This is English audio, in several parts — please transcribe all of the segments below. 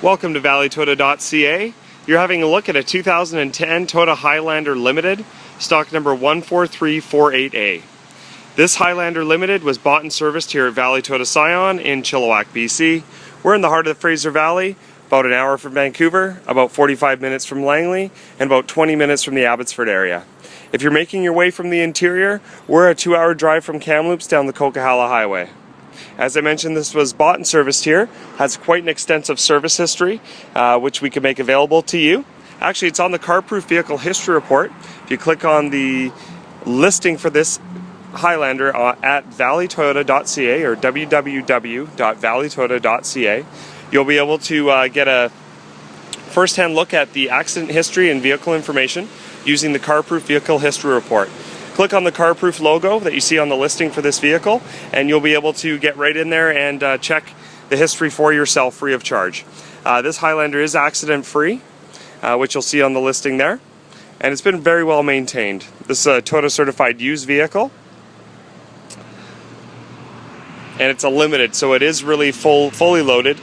Welcome to valleytoyota.ca. You're having a look at a 2010 Toyota Highlander Limited, stock number 14348A. This Highlander Limited was bought and serviced here at Valley Toyota Scion in Chilliwack, BC. We're in the heart of the Fraser Valley, about an hour from Vancouver, about 45 minutes from Langley, and about 20 minutes from the Abbotsford area. If you're making your way from the interior, we're a 2-hour drive from Kamloops down the Coquihalla Highway. As I mentioned, this was bought and serviced here, has quite an extensive service history, which we can make available to you. Actually, it's on the CarProof Vehicle History Report. If you click on the listing for this Highlander at valleytoyota.ca or www.valleytoyota.ca, you'll be able to get a first-hand look at the accident history and vehicle information using the CarProof Vehicle History Report. Click on the CarProof logo that you see on the listing for this vehicle, and you'll be able to get right in there and check the history for yourself free of charge. This Highlander is accident-free, which you'll see on the listing there, and it's been very well maintained. This is a Toyota certified used vehicle, and it's a limited, so it is really fully loaded.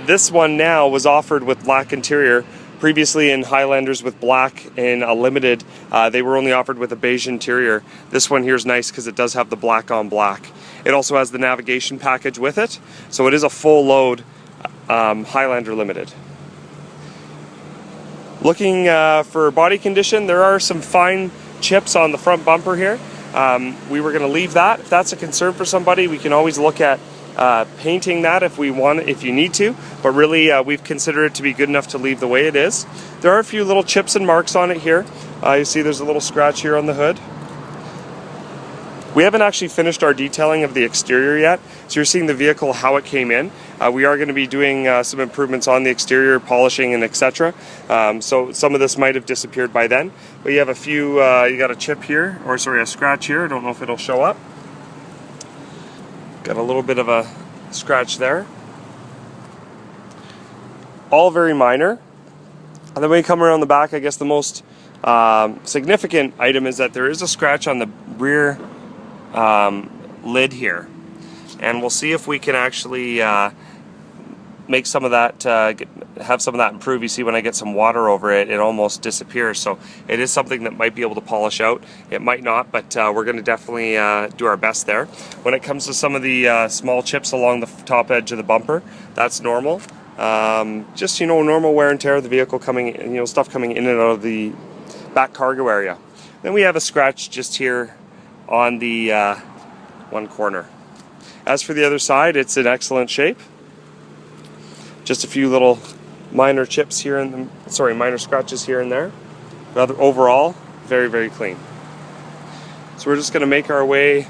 This one now was offered with black interior. Previously in Highlanders with black in a limited, they were only offered with a beige interior. This one here is nice because it does have the black on black. It also has the navigation package with it, so it is a full load Highlander Limited. Looking for body condition, there are some fine chips on the front bumper here. We were going to leave that. If that's a concern for somebody, we can always look at painting that if you need to, but really we've considered it to be good enough to leave the way it is. There are a few little chips and marks on it here. You see there's a little scratch here on the hood. We haven't actually finished our detailing of the exterior yet, so you're seeing the vehicle how it came in. We are going to be doing some improvements on the exterior, polishing and etc. So some of this might have disappeared by then, but you have a few, you got a chip here, or sorry, a scratch here. I don't know if it'll show up. Got a little bit of a scratch there. All very minor. And then when you come around the back, I guess the most significant item is that there is a scratch on the rear lid here. And we'll see if we can actually make some of that, have some of that improve. You see when I get some water over it, it almost disappears. So it is something that might be able to polish out. It might not, but we're going to definitely do our best there. When it comes to some of the small chips along the top edge of the bumper, that's normal. Just, normal wear and tear of the vehicle coming, stuff coming in and out of the back cargo area. Then we have a scratch just here on the one corner. As for the other side, it's in excellent shape. Just a few little minor chips here and minor scratches here and there. But overall, very, very clean. So we're just going to make our way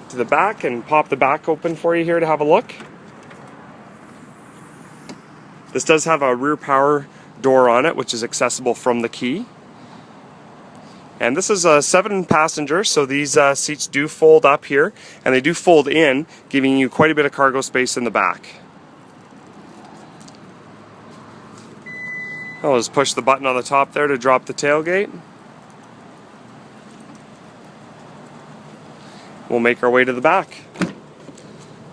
to the back and pop the back open for you here to have a look. This does have a rear power door on it, which is accessible from the key. And this is a 7-passenger, so these seats do fold up here, and they do fold in, giving you quite a bit of cargo space in the back. I'll just push the button on the top there to drop the tailgate. We'll make our way to the back.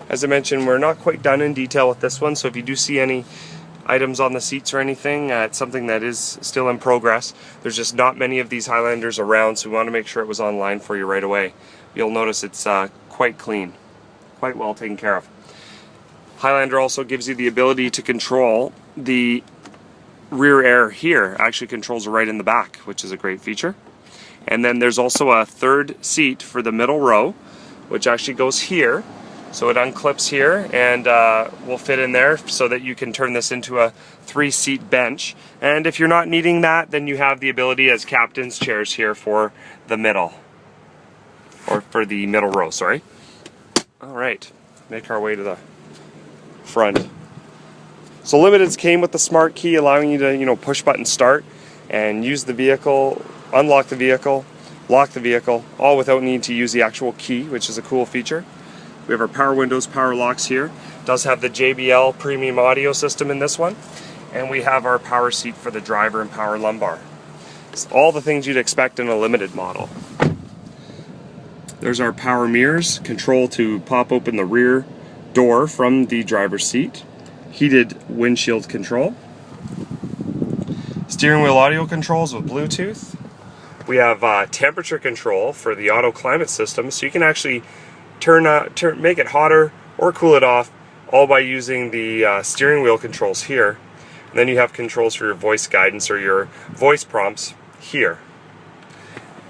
As I mentioned, we're not quite done in detail with this one, so if you do see any items on the seats or anything, it's something that is still in progress. There's just not many of these Highlanders around, so we want to make sure it was online for you right away. You'll notice it's quite clean, quite well taken care of. Highlander also gives you the ability to control the rear air here. Actually controls it right in the back, which is a great feature. And then there's also a third seat for the middle row, which actually goes here. So it unclips here and will fit in there so that you can turn this into a 3-seat bench. And if you're not needing that, then you have the ability as captain's chairs here for the middle. Or for the middle row, sorry. Alright, make our way to the front. So Limiteds came with the smart key, allowing you to, push button start and use the vehicle, unlock the vehicle, lock the vehicle, all without needing to use the actual key, which is a cool feature. We have our power windows, power locks here. It does have the JBL premium audio system in this one. And we have our power seat for the driver and power lumbar. It's all the things you'd expect in a limited model. There's our power mirrors, control to pop open the rear door from the driver's seat. heated windshield control, steering wheel audio controls with Bluetooth. We have temperature control for the auto climate system, so you can actually make it hotter or cool it off, all by using the steering wheel controls here. And then you have controls for your voice guidance or your voice prompts here.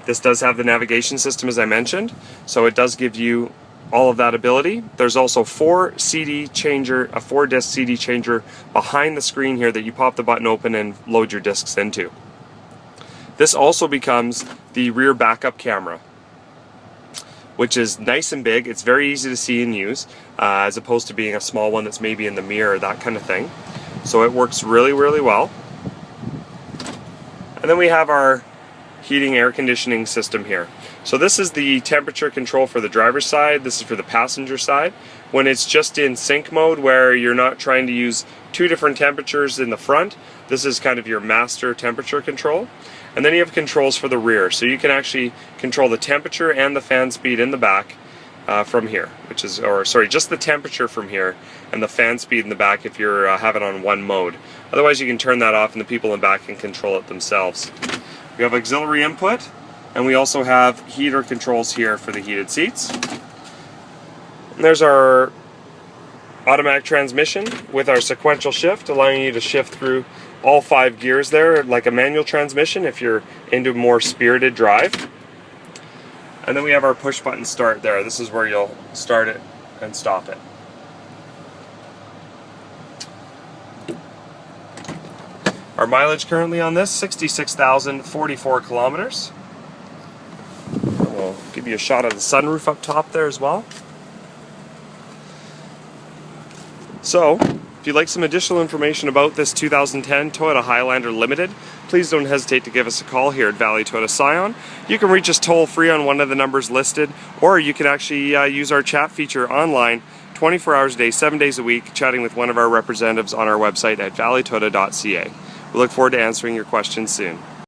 This does have the navigation system, as I mentioned, so it does give you all of that ability. There's also a 4-disc CD changer behind the screen here that you pop the button open and load your discs into. This also becomes the rear backup camera, which is nice and big. It's very easy to see and use, as opposed to being a small one that's maybe in the mirror, that kind of thing. So it works really, really well. And then we have our heating air conditioning system here. So this is the temperature control for the driver's side, this is for the passenger side. When it's just in sync mode, where you're not trying to use 2 different temperatures in the front, this is kind of your master temperature control. And then you have controls for the rear, so you can actually control the temperature and the fan speed in the back from here, just the temperature from here and the fan speed in the back if you're have it on one mode. Otherwise you can turn that off and the people in the back can control it themselves. We have auxiliary input, and we also have heater controls here for the heated seats. And there's our automatic transmission with our sequential shift, allowing you to shift through all 5 gears there, like a manual transmission if you're into more spirited drive. And then we have our push button start there. This is where you'll start it and stop it. Our mileage currently on this, 66,044 kilometers. We'll give you a shot of the sunroof up top there as well. So, if you'd like some additional information about this 2010 Toyota Highlander Limited, please don't hesitate to give us a call here at Valley Toyota Scion. You can reach us toll free on one of the numbers listed, or you can actually use our chat feature online 24 hours a day, 7 days a week, chatting with one of our representatives on our website at valleytoyota.ca. We look forward to answering your questions soon.